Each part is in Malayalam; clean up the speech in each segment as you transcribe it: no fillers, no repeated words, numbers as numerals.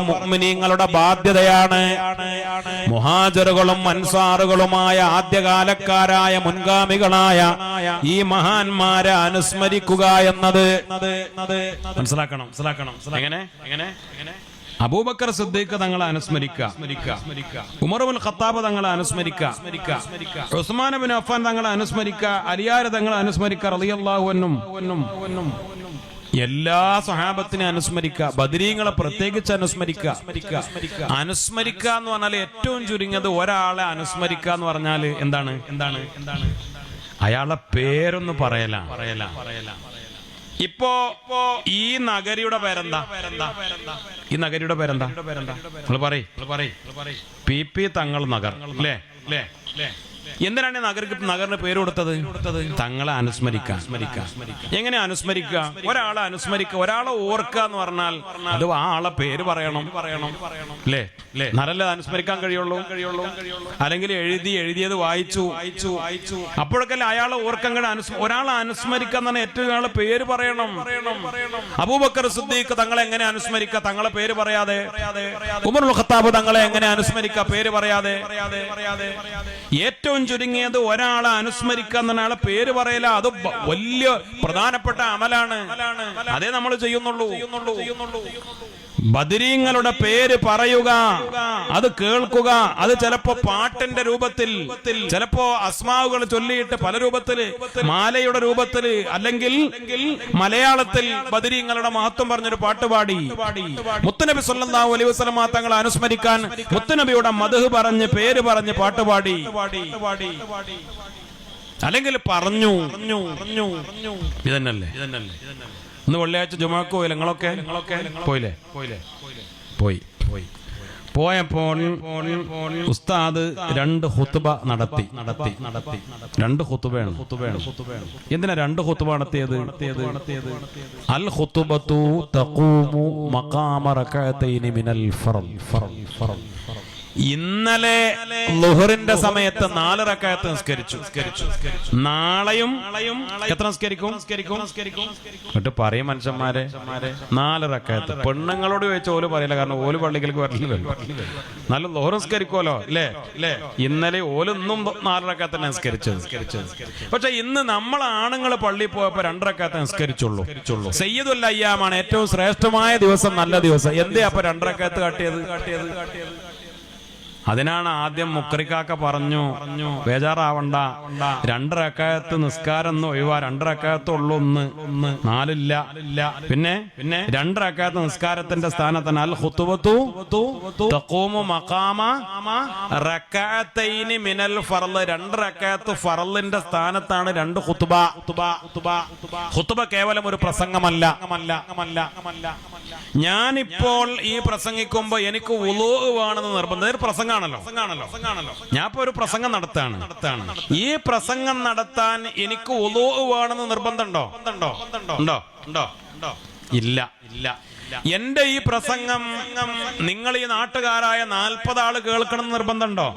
മുഅ്മിനീങ്ങളുടെ ബാധ്യതയാണ്. മുഹാജിറുകളും അൻസാറുകളുമായ ആദ്യകാലക്കാരായ മുൻഗാമികളായ ഈ മഹാന്മാരെ അനുസ്മരിക്കുക എന്നത് മനസ്സിലാക്കണം. എങ്ങനെ അബൂബക്കർ സിദ്ദീഖ് തങ്ങളെ അനുസ്മരിക്കുക, ഉമർ ഇബ്നുൽ ഖത്താബ് തങ്ങളെ അനുസ്മരിക്കുക, ഉസ്മാൻ ഇബ്നു അഫ്ഫാൻ തങ്ങളെ അനുസ്മരിക്കുക, അലിയാർ തങ്ങളെ അനുസ്മരിക്കുക റളിയല്ലാഹു അൻഹും. എല്ലാ സഹാബത്തിനെ അനുസ്മരിക്കുക, ബദരീങ്ങളെ പ്രത്യേകിച്ച് അനുസ്മരിക്കുക എന്ന് പറഞ്ഞാൽ ഏറ്റവും ചുരുങ്ങിയത് ഒരാളെ അനുസ്മരിക്കുക എന്ന് പറഞ്ഞാൽ എന്താണ് അയാളെ പേരൊന്ന് പറയല. ഇപ്പോ ഈ നഗരിയുടെ പേരെന്താ? നിങ്ങൾ പറയ്. പി തങ്ങൾ നഗർ അല്ലേ? എന്തിനാണ് നഗറിന് പേര് കൊടുത്തത്? തങ്ങളെ അനുസ്മരിക്കാൻ. എങ്ങനെ അനുസ്മരിക്കുക? ഒരാളെ അനുസ്മരിക്കുക, ഒരാളെ ഓർക്കുക എന്ന് പറഞ്ഞാൽ അത് ആ ആളെ പേര് പറയണം അല്ലേ? നല്ലത് അനുസ്മരിക്കാൻ കഴിയുള്ളൂ. അല്ലെങ്കിൽ എഴുതിയത് വായിച്ചു അപ്പോഴൊക്കെ അയാളെ ഓർക്കാൻ. ഒരാളെ അനുസ്മരിക്കാൻ തന്നെ ഏറ്റവും ആളെ പേര് പറയണം. അബൂബക്കർ സിദ്ദീഖ് തങ്ങളെ എങ്ങനെ അനുസ്മരിക്കുക? തങ്ങളെ പേര് പറയാതെ. ഉമർ ഇബ്നുൽ ഖത്താബ് തങ്ങളെ എങ്ങനെ അനുസ്മരിക്കുക? പേര് പറയാതെ. ഏറ്റവും ചുരുങ്ങിയത് ഒരാളെ അനുസ്മരിക്കുക എന്ന ആളെ പേര് പറയല. അത് വലിയ പ്രധാനപ്പെട്ട അമലാണ്. അതേ നമ്മൾ ചെയ്യുന്നുള്ളൂ. ബദരീങ്ങളുടെ പേര് പറയുക, അത് കേൾക്കുക. അത് ചിലപ്പോ പാട്ടിന്റെ രൂപത്തിൽ, ചിലപ്പോ അസ്മാവുകൾ ചൊല്ലിയിട്ട് പല രൂപത്തില്, മാലയുടെ രൂപത്തില്, അല്ലെങ്കിൽ മലയാളത്തിൽ ബദരീങ്ങളുടെ മഹത്വം പറഞ്ഞൊരു പാട്ടുപാടി മുത്തുനബി സല്ലല്ലാഹു അലൈഹി വസല്ലം തങ്ങളെ അനുസ്മരിക്കാൻ മുത്തുനബിയുടെ മദ്ഹ് പറഞ്ഞ് പേര് പറഞ്ഞ് പാട്ടുപാടി, അല്ലെങ്കിൽ പറഞ്ഞു. ഇതന്നല്ലേ? ഇന്ന് വെള്ളിയാഴ്ച ജുമാക്ക് പോയില്ല? നിങ്ങളൊക്കെ പോയപ്പോൾ ഉസ്താദ് 2 ഖുത്ബ നടത്തി. 2 ഖുത്ബയാണ്. എന്തിനാ 2 ഖുത്ബ നടത്തിയത്? അൽ ഖുത്ബത്തു തഖൂമു മഖാമ റകഅതൈനി മിനൽ ഫർള്. ഇന്നലെ ളുഹറിന്റെ സമയത്ത് 4 റക്അത്ത് നിസ്കരിച്ചു. നാളെയും എത്ര നിസ്കരിക്കും? എന്നിട്ട് പറയും മനുഷ്യന്മാരെ 4 റക്അത്ത്. പെണ്ണുങ്ങളോട് ചോദിച്ച ഓല് പറയില്ല, കാരണം ഓല് പള്ളിക്കലേക്ക് വരില്ല. നല്ല ളുഹർ നിസ്കരിക്കുമല്ലോ അല്ലേ? ഇന്നലെ ഓലൊന്നും 4 റക്അത്ത് നിസ്കരിച്ചത്. പക്ഷെ ഇന്ന് നമ്മൾ ആണുങ്ങൾ പള്ളിയിൽ പോയപ്പോ 2 റക്അത്ത് നിസ്കരിച്ചുള്ളൂ. സയ്യിദുൽ അയ്യാമാണ്, ഏറ്റവും ശ്രേഷ്ഠമായ ദിവസം, നല്ല ദിവസം. എന്തേ അപ്പൊ 2 റക്അത്ത് കാട്ടിയത്? അതിനാണ് ആദ്യം മുക്രിക്കാക്ക പറഞ്ഞു, ബേജാറാവണ്ട, 2 റക്അത്ത് നിസ്കാരം ഒന്ന് ഒഴിവാ, 2 റക്അത്ത് ഉള്ളൂ, 4 ഇല്ല. പിന്നെ 2 റക്അത്ത് നിസ്കാരത്തിന്റെ സ്ഥാനത്താണ് അൽ ഖുത്ബത്തു തഖൂമു മഖാമ റകഅതൈനി മിനൽ ഫർള്. 2 റക്അത്ത് ഫർളിന്റെ സ്ഥാനത്താണ് 2 ഖുത്ബ. ഖുത്ബ കേവലം ഒരു പ്രസംഗമല്ല. ഞാനിപ്പോൾ ഈ പ്രസംഗിക്കുമ്പോ എനിക്ക് വുളൂ വേണമെന്ന് നിർബന്ധം. ഒരു പ്രസംഗാണല്ലോ. ഞാൻ ഇപ്പൊ ഒരു പ്രസംഗം നടത്താണ്. ഈ പ്രസംഗം നടത്താൻ എനിക്ക് വുളൂ വേണമെന്ന് നിർബന്ധമുണ്ടോ? ഇല്ല. എന്റെ ഈ പ്രസംഗം നിങ്ങൾ ഈ നാട്ടുകാരായ 40 ആള് കേൾക്കണം നിർബന്ധമുണ്ടോ?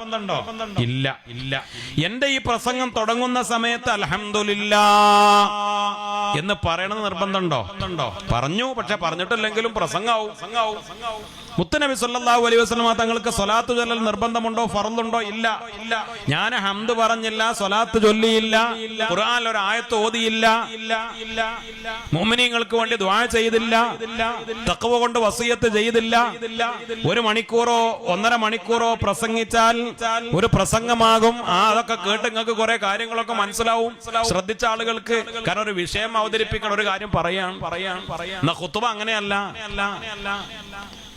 ഇല്ല. എന്റെ ഈ പ്രസംഗം തുടങ്ങുന്ന സമയത്ത് അൽഹംദുലില്ലാഹ് എന്ന് പറയണമെന്ന് നിർബന്ധമുണ്ടോ? പറഞ്ഞു. പക്ഷെ പറഞ്ഞിട്ടില്ലെങ്കിലും പ്രസംഗാവും. മുത്തുനബി സല്ലല്ലാഹു അലൈഹി വസല്ലം തങ്ങൾക്ക് സ്വലാത്ത് ചൊല്ലൽ നിർബന്ധമുണ്ടോ? ഫർളുണ്ടോ? ഇല്ല. ഞാൻ ഹംദ് പറഞ്ഞില്ല, സ്വലാത്ത് ചൊല്ലിയില്ല, ഖുർആനിൽ ഒരു ആയത്ത് ഓതിയില്ല, മുഅ്മിനീങ്ങൾക്ക് വേണ്ടി ദുആ ചെയ്തില്ല, തഖ്വ കൊണ്ട് വസിയത്ത് ചെയ്തില്ല. 1 മണിക്കൂറോ 1.5 മണിക്കൂറോ പ്രസംഗിച്ചാൽ ഒരു പ്രസംഗമാകും. അതൊക്കെ കേട്ട് നിങ്ങൾക്ക് കുറെ കാര്യങ്ങളൊക്കെ മനസ്സിലാവും, ശ്രദ്ധിച്ച ആളുകൾക്ക്. കാരണം ഒരു വിഷയം അവതരിപ്പിക്കണം, ഒരു കാര്യം പറയാൻ. ഖുത്ബ അങ്ങനെയല്ല.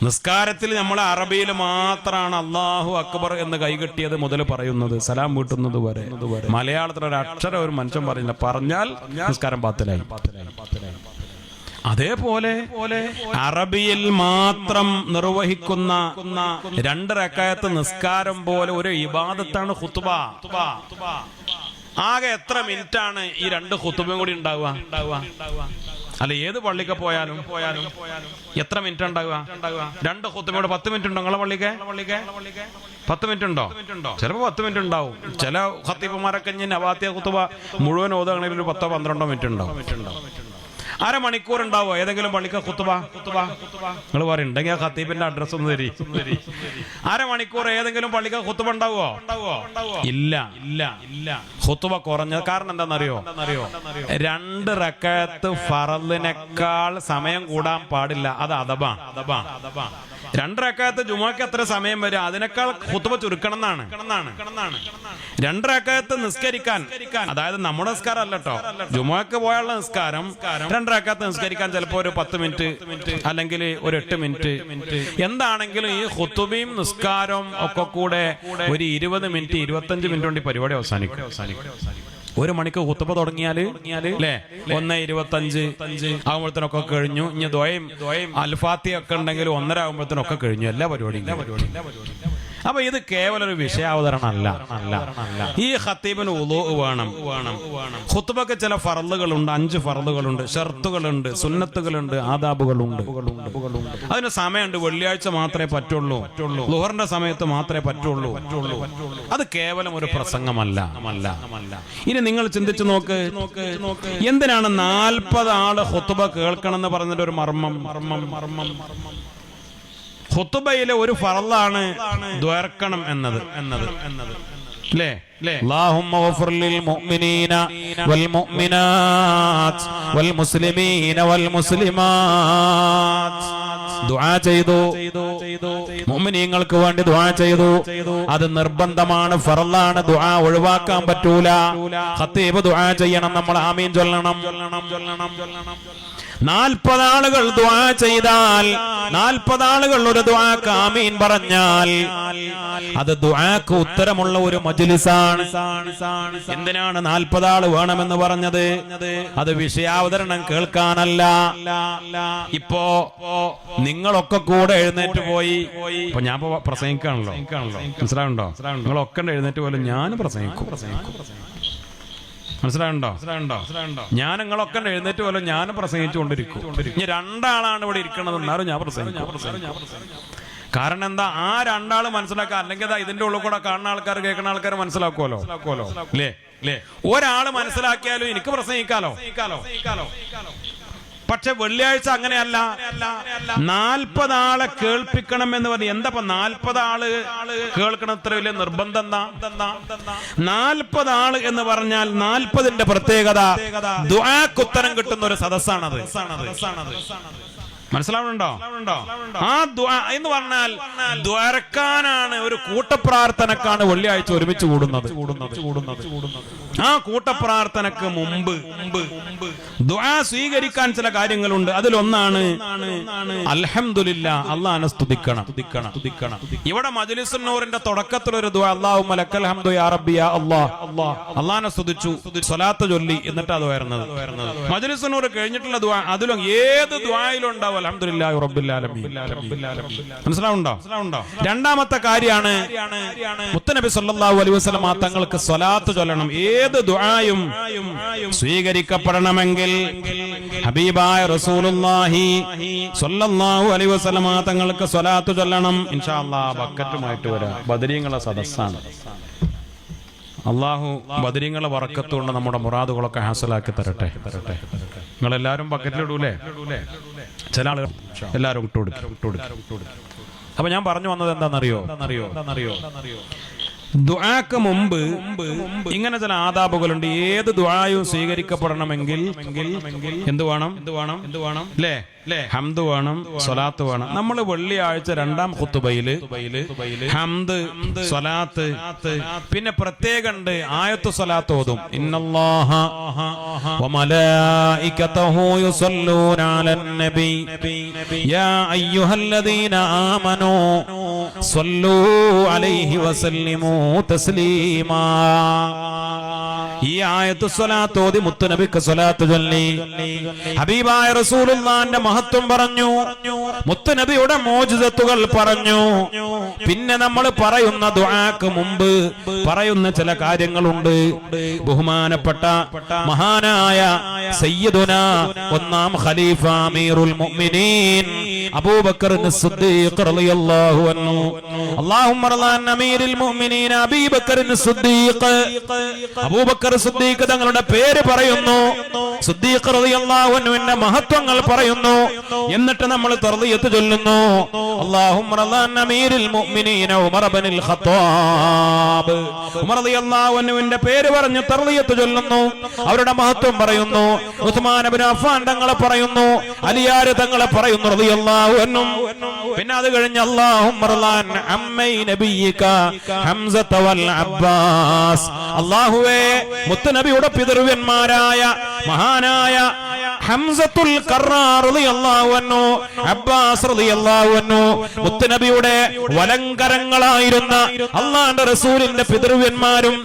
നിസ്കാരത്തിൽ നമ്മൾ അറബിയിൽ മാത്രമാണ് അല്ലാഹു അക്ബർ എന്ന് കൈകെട്ടിയത് മുതൽ പറയുന്നത്, സലാം വീട്ടുന്നത് വരെ. മലയാളത്തിൽ ഒരു അക്ഷരം ഒരു മനുഷ്യൻ പറഞ്ഞില്ല. പറഞ്ഞാൽ നിസ്കാരം ബാത്തിലായി. അതേപോലെ അറബിയിൽ മാത്രം നിർവഹിക്കുന്ന 2 റക്അത്ത് നിസ്കാരം പോലെ ഒരു ഇബാദത്താണ് ഖുത്ബ. ആകെ എത്ര മിനിറ്റാണ് ഈ 2 ഖുത്ബയും കൂടി ഉണ്ടാവുക? അല്ല, ഏത് പള്ളിക്ക് പോയാലും എത്ര മിനിറ്റ് ഉണ്ടാവുക? 2 ഖുത്ബയോട് 10 മിനിറ്റ് ഉണ്ടോ? നിങ്ങളെ പള്ളിക്ക് 10 മിനിറ്റ് ഉണ്ടോ? ചിലപ്പോ 10 മിനിറ്റ് ഉണ്ടാവും. ചില ഖത്തീബുമാരൊക്കെ നവാത്തിയ ഖുത്ബ മുഴുവൻ ഓതുകയാണെങ്കിൽ ഒരു 10-12 മിനിറ്റ് ഉണ്ടാവും. അരമണിക്കൂർ ഉണ്ടാവോ ഏതെങ്കിലും പള്ളിക്ക് ഖുത്ബ? നിങ്ങൾ പറയുണ്ടെങ്കിൽ ആ ഖത്തീബിന്റെ അഡ്രസ് ഒന്ന് തരി. അരമണിക്കൂർ ഏതെങ്കിലും പള്ളിക്ക് ഖുത്ബ ഉണ്ടാവോ? ഇല്ല. ഖുത്ബ കുറഞ്ഞത് കാരണം എന്താണെന്നറിയോ? 2 റക്അത്ത് ഫറളിനേക്കാൾ സമയം കൂടാൻ പാടില്ല. അത് അദബാ. 2 റക്അത്ത് ജുമുഅക്ക് എത്ര സമയം വരും? അതിനേക്കാൾ ഖുത്ബ ചുരുക്കണം എന്നാണ്. 2 റക്അത്ത് നിസ്കരിക്കാൻ, അതായത് നമ്മുടെ നിസ്കാരം അല്ലട്ടോ, ജുമുഅക്ക് പോയുള്ള നിസ്കാരം 2 റക്അത്ത് നിസ്കരിക്കാൻ ചിലപ്പോ ഒരു 10 മിനിറ്റ് അല്ലെങ്കിൽ ഒരു 8 മിനിറ്റ്. എന്താണെങ്കിലും ഈ ഖുത്ബയും നിസ്കാരവും ഒക്കെ കൂടെ ഒരു 20 മിനിറ്റ് 25 മിനിറ്റ് കൊണ്ട് പരിപാടി അവസാനിക്കും. 1 മണിക്ക് ഖുത്ബ തുടങ്ങിയാല് അല്ലേ 1:25 ആകുമ്പോഴത്തേനൊക്കെ കഴിഞ്ഞു. ഇനി ദുആയും അൽഫാത്തിഹ ഒക്കെ ഉണ്ടെങ്കിൽ 1:30 ആകുമ്പോഴത്തേനൊക്കെ കഴിഞ്ഞു എല്ലാ പരിപാടിയും. അപ്പൊ ഇത് കേവലം ഒരു വിഷയാവതരണമല്ല. ഈ ഖത്തീബിന് വുളൂ വേണം. ഖുത്ബക്ക് ചില ഫർളുകളുണ്ട്, 5 ഫർളുകളുണ്ട്, ഷർത്തുകളുണ്ട്, സുന്നത്തുകളുണ്ട്, ആദാബുകളുണ്ട്. അതിന് സമയമുണ്ട്. വെള്ളിയാഴ്ച മാത്രമേ പറ്റുള്ളൂ, ളുഹറിന്റെ സമയത്ത് മാത്രമേ പറ്റുള്ളൂ. അത് കേവലം ഒരു പ്രസംഗമല്ല. ഇനി നിങ്ങൾ ചിന്തിച്ചു നോക്ക്, എന്തിനാണ് 40 ആള് ഖുത്ബ കേൾക്കണം എന്ന് പറഞ്ഞിട്ട് ഒരു മർമ്മം. ഖുത്ബയിലെ ഒരു ഫർളാണ് ദ്വാർക്കണം എന്നത്. ല്ലേ? അല്ലാഹുമ്മ ഗഫിർ ലിൽ മുഅ്മിനീന വൽ മുഅ്മിനാത്ത് വൽ മുസ്ലിമീന വൽ മുസ്ലിമാത്ത്. ദുആ ചെയ്തു, മുഅ്മിനീങ്ങൾക്ക് വേണ്ടി ദുആ ചെയ്തു. അത് നിർബന്ധമാണ്, ഫർളാണ്. ദുആ ഒഴിവാക്കാൻ പറ്റൂല. ഖത്തീബ് ദുആ ചെയ്യണം, നമ്മൾ ആമീൻ ചൊല്ലണം. 40 ആളുകൾ ദുആ ചെയ്താൽ, 40 ആളുകൾ ഒരു ദുആക്ക് ആമീൻ പറഞ്ഞാൽ അത് ദുആക്ക് ഉത്തരമുള്ള ഒരു മജ്ലിസാണ്. എന്തിനാണ് 40 ആള് വേണമെന്ന് പറഞ്ഞത്? അത് വിഷയാവതരണം കേൾക്കാനല്ല. ഇപ്പോ നിങ്ങളൊക്കെ കൂടെ എഴുന്നേറ്റ് പോയി, ഇപ്പൊ ഞാൻ പ്രസംഗിക്കാണല്ലോ, മനസ്സിലാവുണ്ടോ? നിങ്ങളൊക്കെ എഴുന്നേറ്റ് പോലും ഞാൻ പ്രസംഗിക്കും. മനസ്സിലാവുണ്ടോ? ഞാൻ നിങ്ങളൊക്കെ എഴുന്നേറ്റ് പോലും ഞാൻ പ്രസംഗിച്ചുകൊണ്ടിരിക്കും. ഇനി 2 ആളാണ് ഇവിടെ ഇരിക്കണത്, എന്നാലും ഞാൻ പ്രസംഗിക്കും. കാരണം എന്താ? ആ 2 ആള് മനസ്സിലാക്കുക, അല്ലെങ്കിൽ ഇതിന്റെ ഉള്ളിൽ കൂടെ കാണുന്ന ആൾക്കാർ, കേൾക്കുന്ന ആൾക്കാർ മനസ്സിലാക്കുമല്ലോ. അല്ലേ? ഒരാള് മനസ്സിലാക്കിയാലും എനിക്ക് പ്രസംഗിക്കാലോ. പക്ഷെ വെള്ളിയാഴ്ച അങ്ങനെയല്ല. 40 ആളെ കേൾപ്പിക്കണം എന്ന് പറഞ്ഞു. എന്താ 40 ആള് കേൾക്കണം? ഇത്ര വലിയ നിർബന്ധം എന്താ? 40 ആള് എന്ന് പറഞ്ഞാൽ 40ന്റെ പ്രത്യേകത ദുആക്ക് ഉത്തരം കിട്ടുന്ന ഒരു സദസ്സാണത്. മനസ്സിലാവുന്നുണ്ടോ? ആ ദുആ എന്ന് പറഞ്ഞാൽ ദ്വാരക്കാനാണ്, ഒരു കൂട്ടപ്രാർത്ഥനക്കാണ് വെള്ളിയാഴ്ച ഒരുമിച്ച് കൂടുന്നത്. ആ കൂട്ടപ്രാർത്ഥനക്ക് മുമ്പ് ദുആ സ്വീകരിക്കാൻ ചില കാര്യങ്ങളുണ്ട്. അതിലൊന്നാണ് അൽഹംദുലില്ലാ, അല്ലാഹനെ സ്തുതിക്കണം. ഇവിടെ മജ്ലിസുൻ നൂറിന്റെ തുടക്കത്തിൽ ഒരു ദുആ, അല്ലാഹുമ്മ ലക്കൽ ഹംദു യാ റബ്ബി യാ അല്ലാഹ്, അല്ലാഹനെ സ്തുതിച്ചു, സ്വലാത്ത് ചൊല്ലി, എന്നിട്ട് അത് വരുന്നത്. മജ്ലിസുൻ നൂർ കഴിഞ്ഞിട്ടുള്ള ദുആ, അതിലും ഏത് ദുആയിലും ഉണ്ടാവും അൽഹംദുലില്ലാഹി റബ്ബിൽ ആലമീൻ. മനസ്സിലാവുണ്ടോ? രണ്ടാമത്തെ കാര്യമാണ് മുത്തനബി സല്ലല്ലാഹു അലൈഹി വസല്ലം തങ്ങൾക്ക് സ്വലാത്ത് ചൊല്ലണം. ഏത് ദുആയും സ്വീകരിക്കപ്പെടണമെങ്കിൽ ഹബീബായ റസൂലുള്ളാഹി സ്വല്ലല്ലാഹു അലൈഹി വസല്ലം തങ്ങൾക്ക് സ്വലാത്ത് ചൊല്ലണം. ഇൻഷാ അല്ലാഹ് ബക്കറ്റുമായിട്ട് വരാം. ബദരീങ്ങളെ സദസ്സാണ്. അള്ളാഹു ബദരീങ്ങളെ ബറക്കത്തുകൊണ്ട് നമ്മുടെ മുറാദുകളൊക്കെ ഹാസലാക്കി തരട്ടെ. നിങ്ങളെല്ലാരും ബക്കറ്റിലിടൂലേ? ചില ആളുകൾ എല്ലാരും ഇട്ടുകൊടുക്കും. അപ്പൊ ഞാൻ പറഞ്ഞു വന്നത് എന്താണെന്നറിയോ? ദുആക്ക് മുമ്പ് ഇങ്ങനെ ചില ആദാബുകളുണ്ട്. ഏത് ദുആയും സ്വീകരിക്കപ്പെടണമെങ്കിൽ എന്ത് വേണം? അല്ലേ? ഹംദ് വേണം, സ്വലാത്ത് വേണം. നമ്മൾ വെള്ളിയാഴ്ച 2ാം ഖുത്ബയില് ഹംദ്, സ്വലാത്ത്, പിന്നെ പ്രത്യേകണ്ട് ആയത്തു സ്വലാത്ത് ഓതും. ഇന്നല്ലാഹ വമലായികതഹു യുസല്ലൂന അലൻ നബി യാ അയ്യുഹല്ലദീന ആമനൂ സ്വല്ലൂ അലൈഹി വസല്ലിമൂ തസ്ലീമാ. ഈ ആയത്തു സ്വലാത്ത് ഓതി മുത്തുനബിക്ക് സ്വലാത്ത് ചൊല്ലി ഹബീബായ റസൂലുള്ളാഹിന്റെ മഹത്വം പറഞ്ഞു, മുത്തുനബിയുടെ മോചിതത്തുകൾ പറഞ്ഞു. പിന്നെ നമ്മൾ പറയുന്ന ദുആക്ക് മുമ്പ് പറയുന്ന ചില കാര്യങ്ങളുണ്ട്. ബഹുമാനപ്പെട്ട മഹാനായ സയ്യിദുനാ 1ാം ഖലീഫ അമീറുൽ മുഅ്മിനീൻ അബൂബക്കർ സിദ്ദീഖ് റളിയല്ലാഹു അൻഹു, അല്ലാഹുമ്മ റളാൻ അമീറുൽ മുഅ്മിനീൻ അബീബക്കർ സിദ്ദീഖ്, അബൂബക്കർ അബൂബക്കർ സിദ്ദീഖ് തങ്ങളുടെ പേര് പറയുന്നു, സിദ്ദീഖ് റളിയല്ലാഹു അൻഹുവിന്റെ മഹത്വങ്ങൾ പറയുന്നു. എന്നിട്ട് നമ്മൾ തർദിയത്ത് ചൊല്ലുന്നു, അല്ലാഹുമ്മ റളാൻ അമീറുൽ മുഅ്മിനീന ഉമർ ഇബ്നുൽ ഖത്താബ്. ഉമർ റളിയല്ലാഹു അൻഹുവിന്റെ പേര് പറഞ്ഞ് തർദിയത്ത് ചൊല്ലുന്നു, അവരുടെ മഹത്വം പറയുന്നു. ഉസ്മാൻ ഇബ്നു അഫ്ഫാൻ തങ്ങളെ പറയുന്നു, അലിയാർ തങ്ങളെ പറയുന്നു റളിയല്ലാഹു അൻഹു. പിന്നെ അത് കഴിഞ്ഞ് അല്ലാഹുമ്മ റളാൻ അമ്മൈ നബിയിക ഹംസത വൽ അബ്ബാസ്. അല്ലാഹുവേ, മുത്തുനബിയുടെ പിതൃവ്യന്മാരായ മഹാനായ ഹംസത്തുൽ കറാർ റളിയല്ലാഹു അൻഹു, അബ്ബാസ് റളിയല്ലാഹു അൻഹു, മുത്തുനബിയുടെ വലങ്കരങ്ങളായിരുന്ന അല്ലാഹുവിന്റെ റസൂലിന്റെ പിതൃവ്യന്മാരും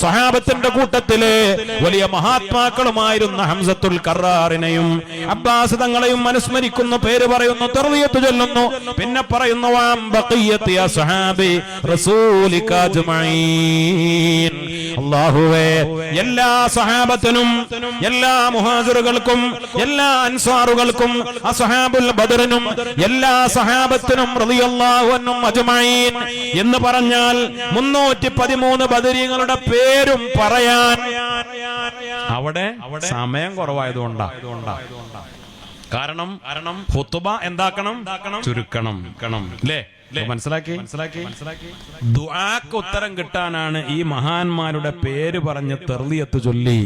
സ്വഹാബത്തിന്റെ കൂട്ടത്തിലെ വലിയ മഹാത്മാക്കളുമായിരുന്ന ഹംസത്തുൽ കറാറിനെയും അബ്ബാസ് തങ്ങളെയും അനുസ്മരിക്കുന്നു, പേര് പറയുന്നു, തർദിയത്ത് ചൊല്ലുന്നു. പിന്നെ പറയുന്നു, വാം ബഖിയത്തി അസ്ഹാബി റസൂലിക അജ്മഈൻ. അല്ലാഹുവേ, എല്ലാ സ്വഹാബത്തിനും, എല്ലാ മുഹാജിറുകൾക്കും, എല്ലാ അൻസാറുകൾക്കും, അസ്ഹാബുൽ ബദറിനും, എല്ലാ സഹാബത്തിനും റളിയല്ലാഹു അൻഹും അജ്മഈൻ എന്ന് പറഞ്ഞാൽ 313 ബദരീങ്ങളുടെ പേരും പറയാൻ അവിടെ സമയം കുറവായതുകൊണ്ടാണ്. കാരണം ഖുതുബ എന്താക്കണം, ചുരുക്കണം അല്ലേ? മനസ്സിലാക്കി. ദുആക്ക് ഉത്തരം കിട്ടാനാണ് ഈ മഹാന്മാരുടെ പേര് പറഞ്ഞ് തർദിയത്ത് ചൊല്ലി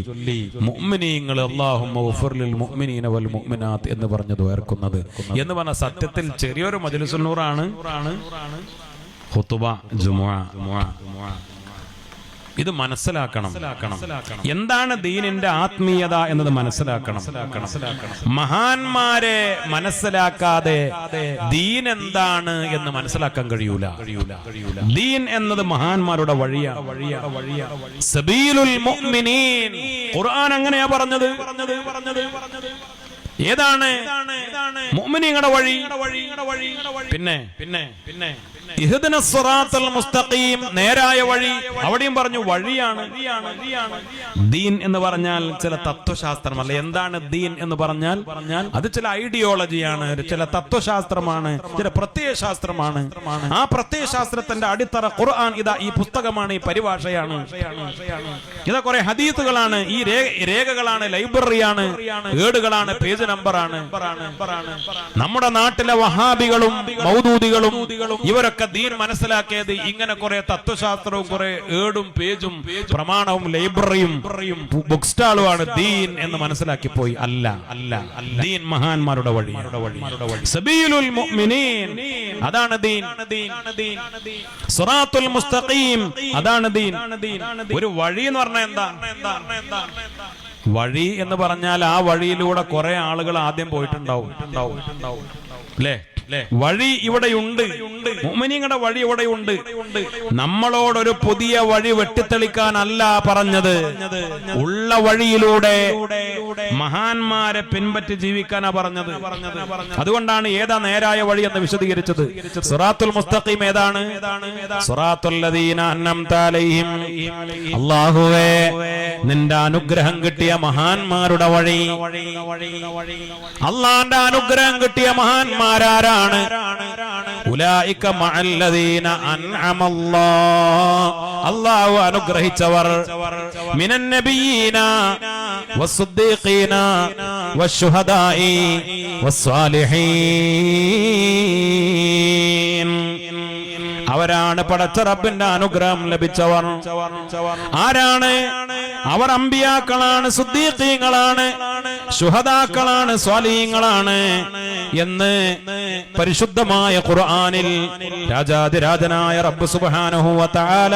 മുഅ്മിനീങ്ങൾ അല്ലാഹുമ്മ ഗഫിർ ലിൽ മുഅ്മിനീന വൽ മുഅ്മിനാത്ത് എന്ന് പറഞ്ഞു ദുആർക്കുന്നത്. എന്ന് പറഞ്ഞ സത്യത്തിൽ ചെറിയൊരു മജ്ലിസുൻ നൂറാണ് ഖുതുബ ജുമുഅ. ഇത് മനസ്സിലാക്കണം. എന്താണ് ദീനിന്റെ ആത്മീയത എന്നത് മനസ്സിലാക്കണം. മഹാന്മാരെ മനസ്സിലാക്കാതെ ദീൻ എന്താണ് എന്ന് മനസ്സിലാക്കാൻ കഴിയൂല. ദീൻ എന്നത് മഹാന്മാരുടെ വഴിയാണ്. സബീലുൽ മുഅ്മിനീൻ, ഖുർആൻ അങ്ങനെയാ പറഞ്ഞത്. ഏതാണ് മുഅ്മിനീങ്ങളുടെ വഴി? പിന്നെ ഇഹ്ദിനസ് സിറാത്തൽ മുസ്തഖീം, നേരായ വഴി. അവിടെയും പറഞ്ഞു വഴിയാണ്. ദീൻ എന്ന് പറഞ്ഞാൽ ചില തത്വശാസ്ത്രമല്ല. എന്താണ് ദീൻ എന്ന് പറഞ്ഞാൽ അത് ചില ഐഡിയോളജിയാണ്, ചില തത്വശാസ്ത്രമാണ്, ചില പ്രത്യയശാസ്ത്രമാണ്. ആ പ്രത്യയശാസ്ത്രത്തിന്റെ അടിത്തറ ഖുർആൻ. ഇതാ ഈ പുസ്തകമാണ്, ഈ പരിഭാഷയാണ്, ഇതാ കുറെ ഹദീസുകളാണ്, ഈ രേഖകളാണ്, ലൈബ്രറിയാണ്, ഏടുകളാണ്, പേജ് നമ്പറാണ്. നമ്മുടെ നാട്ടിലെ വഹാബികളും മൗദൂദികളും ഇവരൊക്കെ ദീൻ മനസ്സിലാക്കിയത് ഇങ്ങനെ കുറെ തത്വശാസ്ത്രവും കുറെ ഏടും പേജും പ്രമാണവും ലൈബ്രറിയും ബുക്ക് സ്റ്റാളുമാണ് ദീൻ എന്ന് മനസ്സിലാക്കി പോയി. അല്ല, ദീൻ മഹാന്മാരുടെ വഴി. സബീലുൽ മുഅ്മിനീൻ, അതാണ് ദീൻ. സിറാത്തുൽ മുസ്തഖീം, അതാണ് ദീൻ. ഒരു വഴി എന്ന് പറഞ്ഞാൽ എന്താ? വഴി എന്ന് പറഞ്ഞാൽ ആ വഴിയിലൂടെ കുറെ ആളുകൾ ആദ്യം പോയിട്ടുണ്ടാവും അല്ലേ? വഴി ഇവിടെയുണ്ട്, മുഅ്മിനീങ്ങളുടെ വഴി ഇവിടെയുണ്ട്. നമ്മളോടൊരു പുതിയ വഴി വെട്ടിത്തെളിക്കാനല്ല പറഞ്ഞത്, ഉള്ള വഴിയിലൂടെ മഹാന്മാരെ പിൻപറ്റി ജീവിക്കാനാ പറഞ്ഞത്. അതുകൊണ്ടാണ് ഏതാ നേരായ വഴി എന്ന് വിശദീകരിച്ചത്. സിറാത്തുൽ മുസ്തഖീം ഏതാണ്? സിറാത്തുൽ ലദീന അൻഅംത അലൈഹിം. അല്ലാഹുവേ, നിന്റെ അനുഗ്രഹം കിട്ടിയ മഹാന്മാരുടെ വഴി. അല്ലാഹുവിന്റെ അനുഗ്രഹം കിട്ടിയ മഹാന്മാരാരാ? ഉലൈക മഅല്ലദീന അൻഅമല്ലാഹ്, അല്ലാഹു അനുഗ്രഹിച്ചവർ, മിനൻ നബിയീന വസ്സുദ്ദീഖീന വശുഹദാഇ വസ്സാലിഹീൻ. അവരാണ് പടച്ച റബ്ബിന്റെ അനുഗ്രഹം ലഭിച്ചവർ. ആരാണ് അവർ? അമ്പിയാക്കളാണ്, സിദ്ദീഖീങ്ങളാണ്, ശുഹദാക്കളാണ്, സ്വാലിഹീങ്ങളാണ് എന്ന് പരിശുദ്ധമായ ഖുർആനിൽ രാജാതിരാജനായ റബ്ബ് സുബ്ഹാനഹു വ തആല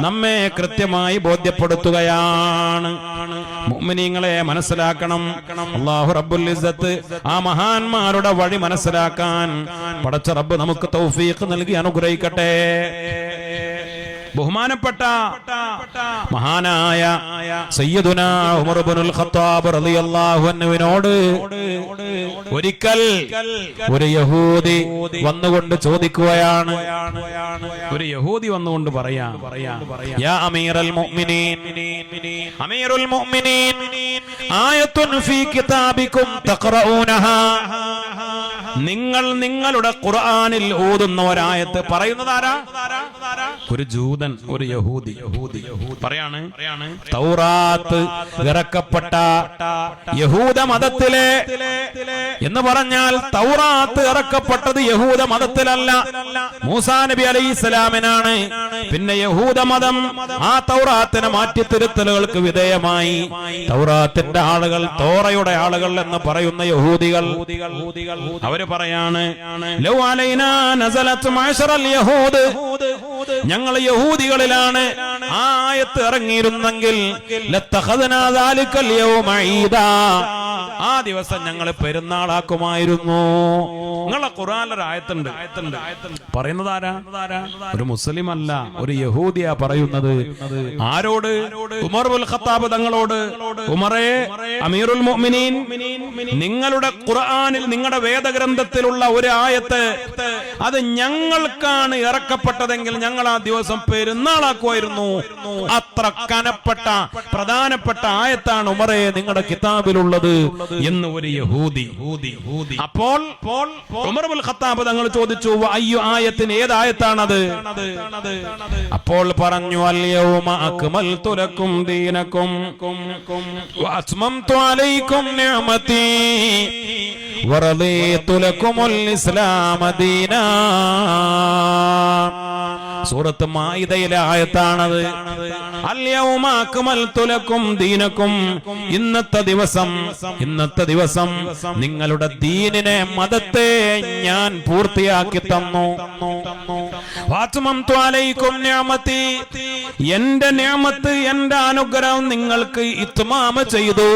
നമ്മെ കൃത്യമായി ബോധ്യപ്പെടുത്തുകയാണ്. മുഅ്മിനീങ്ങളെ മനസ്സിലാക്കണം. അല്ലാഹു റബ്ബുൽ ഇസ്സത്ത് ആ മഹാന്മാരുടെ വഴി മനസ്സിലാക്കാൻ പടച്ച റബ്ബ് നമുക്ക് തൗഫീഖ് നൽകി അനുഗ്രഹിക്കട്ടെ. ബഹുമാനപ്പെട്ട മഹാനായ സയ്യിദുനാ ഉമർ ഇബ്നുൽ ഖത്താബ് റളിയല്ലാഹു അൻഹുവിനോട് ഒരിക്കൽ ഒരു യഹൂദി വന്നുകൊണ്ട് ചോദിക്കുകയാണ്. ഒരു യഹൂദി വന്നുകൊണ്ട് പറയാ, യാ അമീറൽ മുഅ്മിനീൻ, അമീറുൽ മുഅ്മിനീൻ, ആയത്തുൻ ഫീ കിതാബികും തഖറഊനഹാ, നിങ്ങൾ നിങ്ങളുടെ ഖുർആനിൽ ഓതുന്ന ഒരായത്ത് പറയുന്നതാരാ? ഒരു ജൂതൻ, ഒരു യഹൂദി പറയാണ്, തൗറാത്ത് ഇറക്കപ്പെട്ട യഹൂദ മതത്തിലെ എന്ന് പറഞ്ഞാൽ തൗറാത്ത് ഇറക്കപ്പെട്ടത് യഹൂദ മതത്തിലല്ല, മൂസാ നബി അലൈഹിസ്സലാമിനാണ്. പിന്നെ യഹൂദ മതം ആ തൗറാത്തിനെ മാറ്റിത്തിരുത്തലുകൾക്ക് വിധേയമായി തൗറാത്തിന്റെ ആളുകൾ, തോറയുടെ ആളുകൾ എന്ന് പറയുന്ന യഹൂദികൾ അവര് പറയാണ്, ലൗ അലൈനാ നസലത് മഅശറൽ യഹൂദ്, ഞങ്ങൾ യഹൂദികളിലാണ് ആ ആയത്ത് ഇറങ്ങിയിരുന്നെങ്കിൽ ലത്തഖദ്നാ ദാലികൽ യൗമ ഈദാ, ആ ദിവസം ഞങ്ങൾ പെരുന്നാളാക്കുമായിരുന്നു. നിങ്ങളെ ഖുർആനിലൊരു ആയത്തുണ്ട്, പറയുന്നത് ആരാ? ഒരു മുസ്ലിം അല്ല, ഒരു യഹൂദിയാ പറയുന്നത്. ആരോട്? ഉമർ ഇബ്നുൽ ഖത്താബ് തങ്ങളോട്. ഉമറേ, അമീറുൽ മുഅ്മിനീൻ, നിങ്ങളുടെ ഖുർആനിൽ, നിങ്ങളുടെ വേദഗ്രന്ഥത്തിലുള്ള ഒരു ആയത്ത് അത് ഞങ്ങൾക്കാണ് ഇറക്കപ്പെട്ടതെങ്കിൽ ഞങ്ങൾ ആ ദിവസം പെരുന്നാളാക്കുമായിരുന്നു. അത്ര കനപ്പെട്ട പ്രധാനപ്പെട്ട ആയത്താണ് ഉമറേ നിങ്ങളുടെ കിതാബിലുള്ളത് എന്ന് ഒരു യഹൂദി. അപ്പോൾ ഉമർ ഇബ്നുൽ ഖത്താബ് തങ്ങൾ ചോദിച്ചു, അയ്യോ ആയത്തിന് ഏത് ആയത്താണത്? അപ്പോൾ പറഞ്ഞു, അൽ യൗമ അക്മൽതു ലക്കും ദീനക്കും വഅത്മംതു അലൈക്കും നിഅമതി വറദീതു ലക്കുമുൽ ഇസ്ലാമ ദീനാ. സൂറത്ത് മാഇദയിലെ ആയത്താണത്. അൽ യൗമ അക്മൽതു ലക്കും ദീനക്കും, ഇന്നത്തെ ദിവസം നിങ്ങളുടെ ദീനിനെ, മതത്തെ ഞാൻ പൂർത്തിയാക്കി തന്നു. വഅത്മംതു അലൈക്കും നിഅമതി, എന്റെ നിഅമത്ത്, എന്റെ അനുഗ്രഹം നിങ്ങൾക്ക് ഇത്മാമ ചെയ്തു,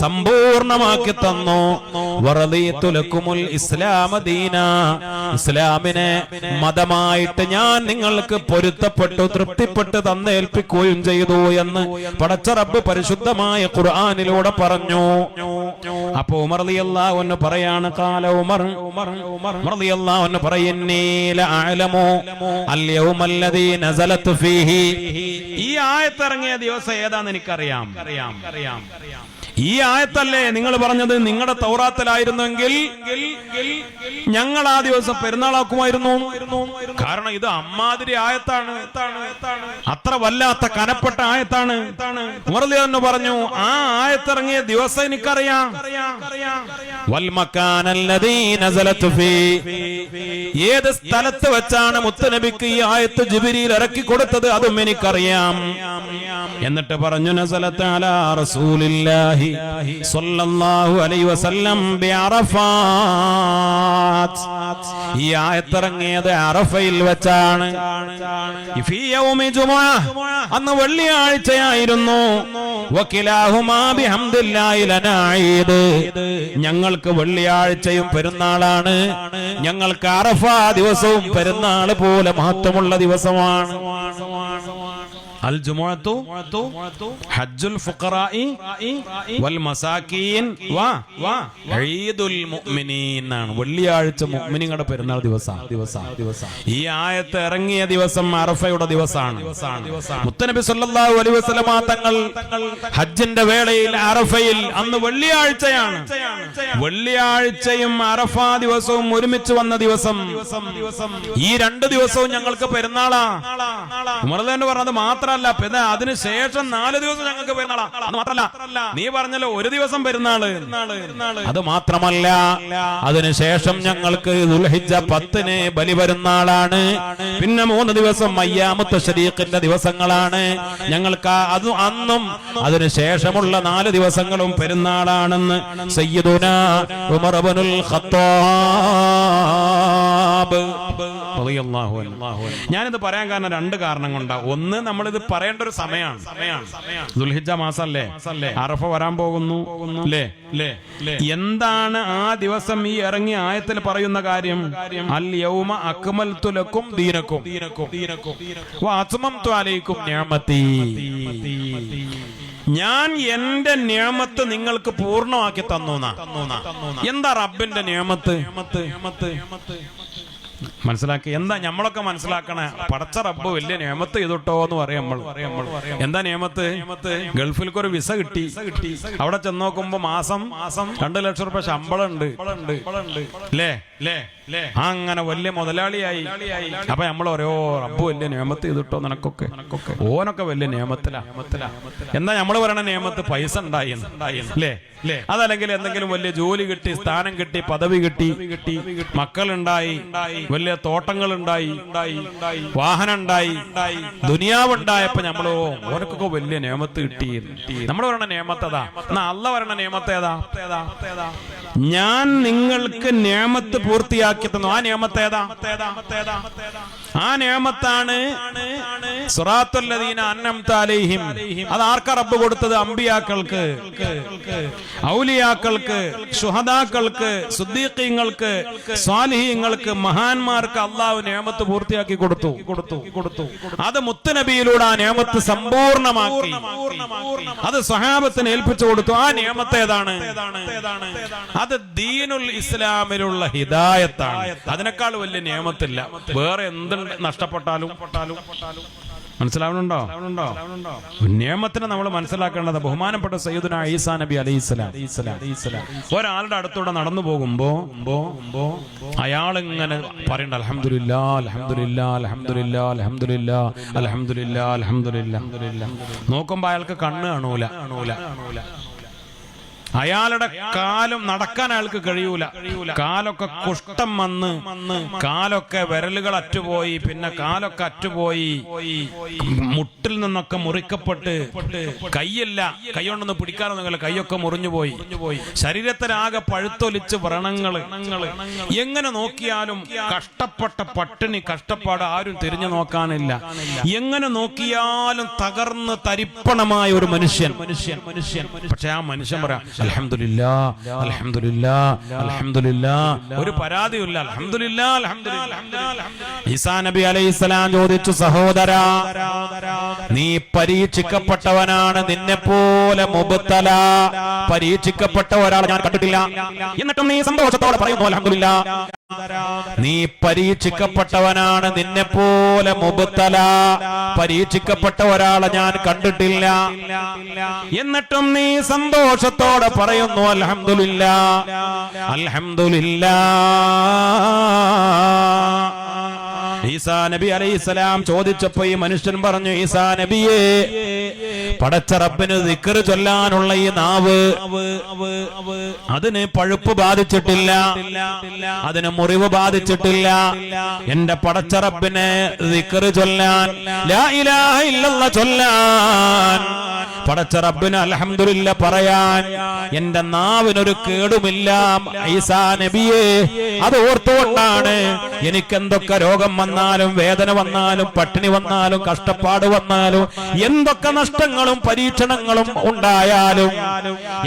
സമ്പൂർണമാക്കി തന്നു. വറദീതു ലക്കുമുൽ ഇസ്ലാമ ദീനാ, ഇസ്ലാമിനെ മതമായിട്ട് ഞാൻ നിങ്ങൾക്ക് പൊരുത്തപ്പെട്ടു, തൃപ്തിപ്പെട്ട് തന്നേൽപ്പിക്കുകയും ചെയ്തു എന്ന് പടച്ച റബ്ബ് പരിശുദ്ധമായ ഖുർആനിലൂടെ പറഞ്ഞു. അപ്പൊ ഉമർ റളിയല്ലാഹു അൻഹു പറയാണ്, ഖാല ഉമർ റളിയല്ലാഹു അൻഹു പറയുന്നീ ലഅലമു അൽ യൗമല്ലദീ നസലത് ഫീഹി, ഈ ആയത്ത് ഇറങ്ങിയ ദിവസം ഏതാണെന്ന് എനിക്കറിയാം. ഈ ആയത്തല്ലേ നിങ്ങൾ പറഞ്ഞത് നിങ്ങളുടെ തൗറാത്തിലായിരുന്നെങ്കിൽ ഞങ്ങൾ ആ ദിവസം പെരുന്നാളാക്കുമായിരുന്നു. കാരണം ഇത് അമ്മാതിരി ആയത്താണ്, അത്ര വല്ലാത്ത കനപ്പെട്ട ആയത്താണ്. ഉമർ റളിയല്ലാഹു അൻഹു പറഞ്ഞു, ആ ആയത്തിറങ്ങിയ ദിവസം എനിക്കറിയാം. വൽ മക്കാനല്ലദീ നസലത് ഫീ, ഏത് സ്ഥലത്ത് വെച്ചാണ് മുത്തുനബിക്ക് ഈ ആയത്ത് ജിബ്രീൽ ഇറക്കി കൊടുത്തത് അതും എനിക്കറിയാം. എന്നിട്ട് പറഞ്ഞു, നസലത്ത് അലാ റസൂലില്ലാഹി സ്വല്ലല്ലാഹു അലൈഹി വസല്ലം ബിഅറഫാത്ത്, ഈ ആയത്തിറങ്ങിയത് അറഫയിൽ വെച്ചാണ്. ഫീ യൗമി ജുമുഅ, അന്ന് വെള്ളിയാഴ്ചയായിരുന്നു. വകിലാഹുമാ ബിഹംദില്ലാഹി ലനാ ഈദ്, ഞങ്ങൾക്ക് വെള്ളിയാഴ്ചയും പെരുന്നാളാണ്, ഞങ്ങൾക്ക് അറഫ ദിവസവും പെരുന്നാൾ പോലെ മഹത്വമുള്ള ദിവസമാണ്. അൽ ജുമുഅത്തു ഹജ്ജുൽ ഫുഖറാഇ വൽ മസാകീൻ ഈദുൽ മുഅ്മിനീൻ ആണ്. വെള്ളിയാഴ്ച മുഅ്മിനീങ്ങളുടെ പെരുന്നാൾ ദിവസം. ഈ ആയത്ത് ഇറങ്ങിയ ദിവസം അറഫയുടെ ദിവസമാണ്. മുത്തനബി സല്ലല്ലാഹു അലൈഹി വസല്ലമ തങ്ങൾ ഹജ്ജിന്റെ വേളയിൽ അറഫയിൽ, അന്ന് വെള്ളിയാഴ്ചയാണ്, വെള്ളിയാഴ്ചയും അറഫ ദിവസവും ഒരുമിച്ച് വന്ന ദിവസം. ഈ രണ്ട് ദിവസവും ഞങ്ങൾക്ക് പെരുന്നാളാ. ഉമർ തന്നെ പറഞ്ഞത് മാത്രമല്ല, പിന്നെ അതിനുശേഷം 4 ദിവസം ഞങ്ങൾക്ക് പെരുന്നാളാ. അത് മാത്രമല്ല, നീ പറഞ്ഞല്ലോ ഒരു ദിവസം പെരുന്നാള്, അത് മാത്രമല്ല അതിനുശേഷം ഞങ്ങൾക്ക് ദുൽഹിജ്ജ 10 ബലി പെരുന്നാളാണ്. പിന്നെ 3 ദിവസം അയ്യാമുത്ത് തശ്രീഖിന്റെ ദിവസങ്ങളാണ് ഞങ്ങൾക്ക്. അത് അന്നും അതിനുശേഷമുള്ള 4 ദിവസങ്ങളും പെരുന്നാളാണെന്ന് സയ്യിദുനാ ഉമർ ഇബ്നുൽ ഖത്താബ് റളിയല്ലാഹു അൻഹു. ഞാനിത് പറയാൻ കാരണം 2 കാരണം കൊണ്ടാണ്. ഒന്ന്, നമ്മളിത് പറയേണ്ട ഒരു സമയമാണ്. ദുൽഹിജ്ജ മാസല്ലേ, അറഫ വരാൻ പോകുന്നു അല്ലേ? എന്താണ് ആ ദിവസം ഈ ഇറങ്ങിയ ആയത്തിൽ പറയുന്ന കാര്യം? അൽ യൗമ അക്മൽതു ലക്കും ദീനക്കും വഅത്മംതു അലൈക്കും നിഅമതി, ഞാൻ എന്റെ നിഅമത്ത് നിങ്ങൾക്ക് പൂർണ്ണമാക്കി തന്നു. എന്താ റബ്ബിന്റെ നിഅമത്ത്? മനസ്സിലാക്കി. എന്താ നമ്മളൊക്കെ മനസ്സിലാക്കണേ? പടച്ച റബ്ബ് വലിയ നിയമത്ത് ചെയ്തിട്ടോ എന്ന് പറയും നമ്മൾ. എന്താ നിയമത്ത്? ഗൾഫിലേക്ക് ഒരു വിസ കിട്ടി. അവിടെ ചെന്ന് നോക്കുമ്പോ മാസം 2 ലക്ഷം രൂപ ശമ്പളം ഉണ്ട്. അങ്ങനെ വലിയ മുതലാളിയായി. അപ്പൊ നമ്മൾ ഓരോ റബ്ബ് വലിയ നിയമത്ത് ചെയ്തിട്ടോ നിനക്കൊക്കെ. ഓനൊക്കെ വലിയ നിയമത്തിലാ. എന്താ നമ്മള് പറയണ നിയമത്ത്? പൈസ ഉണ്ടായി അല്ലേ? അതല്ലെങ്കിൽ എന്തെങ്കിലും വലിയ ജോലി കിട്ടി, സ്ഥാനം കിട്ടി, പദവി കിട്ടി, മക്കളുണ്ടായി, വലിയ തോട്ടങ്ങൾ ഉണ്ടായി, വാഹനം ഉണ്ടായി, ദുനിയാവുണ്ടായപ്പോ നമ്മളോ ഓനക്കൊക്കെ വലിയ നിയമത്ത് കിട്ടി. നമ്മൾ പറയണ നിയമത്തതാ. എന്നാ അള്ള പറയണ നിയമത്ത് ഏതാ? ഞാൻ നിങ്ങൾക്ക് നിയമത്ത് പൂർത്തിയാക്കി തന്നു. ആ നിയമത്ത് ഏതാ? ആ നിയമത്താണ് സിറാത്തുൽ ലദീന അൻഅംത അലൈഹിം. അത് ആർക്കാ റബ്ബ് കൊടുത്തത്? അമ്പിയാക്കൾക്ക്, ഔലിയാക്കൾക്ക്, ശുഹദാക്കൾക്ക്, സിദ്ദീഖീങ്ങൾക്ക്, സ്വാലിഹീങ്ങൾക്ക്, മഹാന്മാർക്ക് അല്ലാഹു നിയമത്ത് പൂർത്തിയാക്കി കൊടുത്തു. അത് മുത്തുനബിയിലൂടെ ആ നിയമത്ത് സമ്പൂർണ്ണമാക്കി. അത് സ്വഹാബത്തിന് ഏൽപ്പിച്ചു കൊടുത്തു. ആ നിയമത്ത് ഏതാണ്? അത് ദീനുൽ ഇസ്ലാമിലുള്ള ഹിദായത്താണ്. അതിനേക്കാൾ വലിയ നിയമത്തില്ല. വേറെ എന്ത് നഷ്ടപ്പെട്ടാലും മനസ്സിലാവുന്നുണ്ടോ? നിയമത്തിനെ നമ്മൾ മനസ്സിലാക്കേണ്ടത് ബഹുമാനപ്പെട്ട സയ്യിദുനാ ഈസാ നബി അലൈഹിസ്സലാം ഒരാളുടെ അടുത്തൂടെ നടന്നു പോകുമ്പോ അയാൾ ഇങ്ങനെ പറയണ്ട അൽഹംദുലില്ലാ അൽഹംദുലില്ലാ അൽഹംദുലില്ലാ അൽഹംദുലില്ലാ അൽഹംദുലില്ലാ അൽഹംദുലില്ലാ. നോക്കുമ്പോ അയാൾക്ക് കണ്ണ് കാണൂല. അയാളുടെ കാലും നടക്കാൻ അയാൾക്ക് കഴിയൂല. കാലൊക്കെ കുഷ്ഠം വന്ന് കാലൊക്കെ വിരലുകൾ അറ്റുപോയി, പിന്നെ കാലൊക്കെ അറ്റുപോയി, മുട്ടിൽ നിന്നൊക്കെ മുറിക്കപ്പെട്ട് കൈയില്ല, കൈ കൊണ്ടൊന്ന് പിടിക്കാനൊന്നുമില്ല, കൈയൊക്കെ മുറിഞ്ഞുപോയി. ശരീരത്തിലാകെ പഴുത്തൊലിച്ച് വ്രണങ്ങള്. എങ്ങനെ നോക്കിയാലും കഷ്ടപ്പെട്ട പട്ടിണി, കഷ്ടപ്പാട് ആരും തിരിഞ്ഞു നോക്കാനില്ല. എങ്ങനെ നോക്കിയാലും തകർന്ന് തരിപ്പണമായ ഒരു മനുഷ്യൻ. പക്ഷെ ആ മനുഷ്യൻ പറയാം അൽഹംദുലില്ലാ അൽഹംദുലില്ലാ അൽഹംദുലില്ലാ, ഒരു പരാതിയില്ല. അൽഹംദുലില്ലാ അൽഹംദുലില്ലാ. ഈസാ നബി അലൈഹിസ്സലാം ചോദിച്ചു, സഹോദരാ, നീ പരീക്ഷിക്കപ്പെട്ടവനാണ്. നിന്നെ പോലെ മുബ്തല, പരീക്ഷിക്കപ്പെട്ട ഒരാളെ ഞാൻ കണ്ടിട്ടില്ല. എന്നിട്ടും നീ സന്തോഷത്തോടെ പറയുന്നു അൽഹംദുലില്ലാ. നീ പരീക്ഷിക്കപ്പെട്ടവനാണ്. നിന്നെ പോലെ മുബ്തല, പരീക്ഷിക്കപ്പെട്ട ഒരാളെ ഞാൻ കണ്ടിട്ടില്ല. എന്നിട്ടും നീ സന്തോഷത്തോടെ പറയുന്നു അൽഹംദുലില്ലാ അൽഹംദുലില്ലാ. ഈസാ നബി അലൈഹിസ്സലാം ചോദിച്ചപ്പോ ഈ മനുഷ്യൻ പറഞ്ഞു, ഈസാ നബിയെ, പടച്ച റബ്ബിന് ദിക്ർ ചൊല്ലാനുള്ള ഈ നാവ് അതിന് പഴുപ്പ് ബാധിച്ചിട്ടില്ല, അതിന് മുറിവ് ബാധിച്ചിട്ടില്ല. എന്റെ പടച്ച റബ്ബിനെ ദിക്ർ ചൊല്ലാൻ, ലാ ഇലാഹ ഇല്ലല്ലാഹ് ചൊല്ലാൻ, പടച്ച റബ്ബിന് അൽഹംദുലില്ലാ പറയാൻ എന്റെ നാവിനൊരു കേടുമില്ല. ഈസാ നബിയെ, അത് ഓർത്തുകൊണ്ടാണ് എനിക്ക് എന്തൊക്കെ രോഗം വന്നാലും, വേദന വന്നാലും, പട്ടിണി വന്നാലും, കഷ്ടപ്പാട് വന്നാലും, എന്തൊക്കെ നഷ്ടങ്ങളും പരീക്ഷണങ്ങളും ഉണ്ടായാലും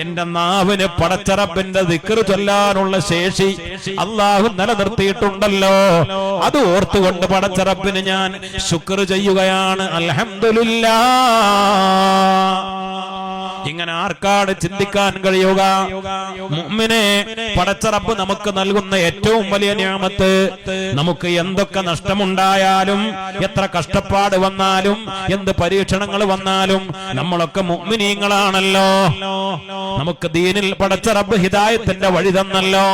എന്റെ നാവിന് പടച്ച റബ്ബിന്റെ ദിക്ർ ചൊല്ലാനുള്ള ശേഷി അല്ലാഹു നിലനിർത്തിയിട്ടുണ്ടല്ലോ. അത് ഓർത്തുകൊണ്ട് പടച്ച റബ്ബിന് ഞാൻ ശുക്ർ ചെയ്യുകയാണ്. അൽഹംദുലില്ലാ. ഇങ്ങനെ ആർക്കാണ് ചിന്തിക്കാൻ കഴിയുക? മുഅ്മിനെ, പടച്ച റബ്ബ് നമുക്ക് നൽകുന്ന ഏറ്റവും വലിയ നിഅമത്ത്, നമുക്ക് എന്തൊക്കെ നഷ്ടമുണ്ടായാലും, എത്ര കഷ്ടപ്പാട് വന്നാലും, എന്ത് പരീക്ഷണങ്ങൾ വന്നാലും, നമ്മളൊക്കെ മുഅ്മിനീങ്ങളാണല്ലോ. നമുക്ക് ദീനിൽ പടച്ച റബ്ബ് ഹിദായത്തിന്റെ വഴി തന്നല്ലോ,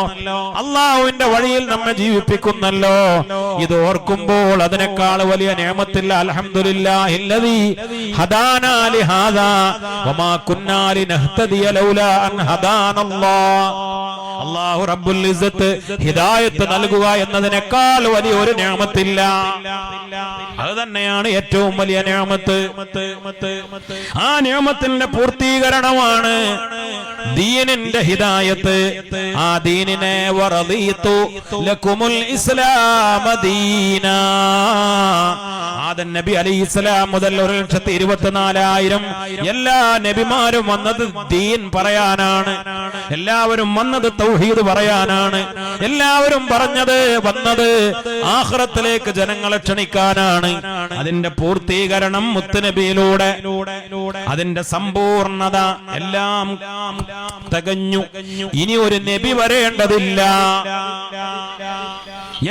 അല്ലാഹുവിന്റെ വഴിയിൽ നമ്മെ ജീവിപ്പിക്കുന്നല്ലോ. ഇത് ഓർക്കുമ്പോൾ അതിനേക്കാൾ വലിയ നിഅമത്തില്ല. അൽഹംദുലില്ലാഹില്ലദീ ഹദാനാ ലിഹാദാ വമാ കുന്നാ ലിനഹ്തദിയ ലൗലാ അൻ ഹദാനല്ലാഹ്. അല്ലാഹു റബ്ബുൽ ഇസ്സത്ത് ഹിദായത്ത് നൽകുക എന്നതിനേക്കാൾ വലിയൊരു നിഅമത്തില്ല. അത് തന്നെയാണ് ഏറ്റവും വലിയ നിഅമത്ത്. ആ നിഅമത്തിന്റെ പൂർത്തീകരണമാണ് ദീനിന്റെ ഹിദായത്ത്. ആ ദീനിനെ വറദീതു ലകുമുൽ ഇസ്ലാമ ദീനാ. ആദം നബി അലൈഹിസ്സലാം മുതൽ 1,24,000 എല്ലാ നബിമാരും വന്നത് ദീൻ പറയാനാണ്. എല്ലാവരും വന്നത് തൗഹീദ് പറയാനാണ്. എല്ലാവരും വന്നത് ആഖിറത്തിലേക്ക് ജനങ്ങളെ ക്ഷണിക്കാനാണ്. അതിന്റെ പൂർത്തീകരണം മുത്തുനബിയിലൂടെ, അതിന്റെ സമ്പൂർണത എല്ലാം തികഞ്ഞു. ഇനി ഒരു നബി വരേണ്ടതില്ല.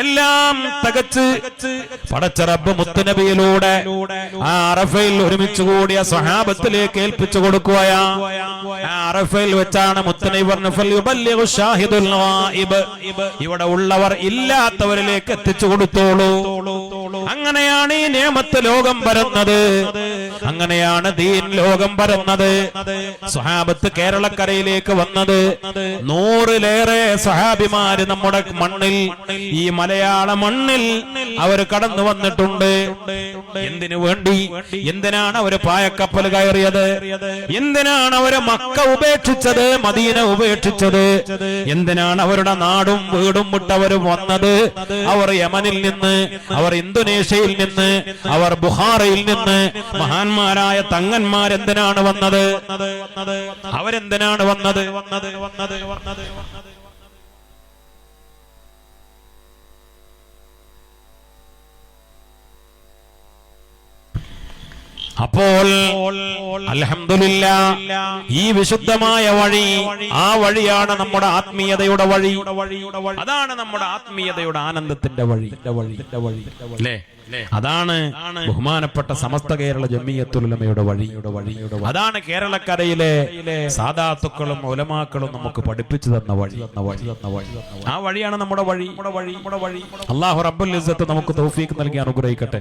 എല്ലാം തകച്ച് പടച്ച റബ്ബ് മുത്തുനബിയിലൂടെ ആ അറഫയിൽ ഒരുമിച്ച് കൂടിയ സ്വഹാബത്തിലേക്ക് ഏൽപ്പിച്ചു കൊടുക്കുകയാ. ആ അറഫയിൽ വെച്ചാണ് മുത്തുനബി പറഞ്ഞു ഫൽയുബല്ലിഗു ഷാഹിദുൽ ഗായിബ്, ഇവിടെ ഉള്ളവർ ഇല്ലാത്തവരിലേക്ക് എത്തിച്ചു കൊടുത്തോളൂ. അങ്ങനെയാണ് ഈ നിഅമത്ത് ലോകം പരന്നത്, അങ്ങനെയാണ് ദീൻ ലോകം പരന്നത്. സ്വഹാബത്ത് കേരളക്കരയിലേക്ക് വന്നത് 100-ലേറെ സ്വഹാബിമാര് നമ്മുടെ മണ്ണിൽ, ഈ മലയാള മണ്ണിൽ അവർ കടന്നു വന്നിട്ടുണ്ട്. എന്തിനു വേണ്ടി? എന്തിനാണ് അവര് പായക്കപ്പൽ കയറിയത്? എന്തിനാണ് അവര് മക്ക ഉപേക്ഷിച്ചത്, മദീന ഉപേക്ഷിച്ചത്? എന്തിനാണ് അവരുടെ നാടും വീടും വിട്ടവർ വന്നത്? അവർ യമനിൽ നിന്ന്, അവർ ഇന്തോനേഷ്യയിൽ നിന്ന്, അവർ ബുഹാറയിൽ നിന്ന് മഹാന്മാരായ തങ്ങന്മാരെന്തിനാണ് വന്നത്? അവരെന്തിനാണ് വന്നത്? അപ്പോൾ അൽഹംദുലില്ലാഹ് ഈ വിശുദ്ധമായ വഴി, ആ വഴിയാണ് നമ്മുടെ ആത്മീയതയുടെ വഴി. അതാണ് നമ്മുടെ ആത്മീയതയുടെ ആനന്ദത്തിന്റെ വഴി. അല്ലേ? അതാണ് ബഹുമാനപ്പെട്ട സമസ്ത കേരള ജമിയത്തുൽ ഉലമയുടെ വഴി. അതാണ് കേരളക്കരയിലെ സാദാത്തുക്കളും ഉലമാക്കളും നമുക്ക് പഠിപ്പിച്ചു തന്ന വഴി. ആ വഴിയാണ് നമ്മുടെ വഴി. അല്ലാഹു റബ്ബുൽ ഇസ്സത്ത് നമുക്ക് തൗഫീഖ് നൽകി അനുഗ്രഹിക്കട്ടെ.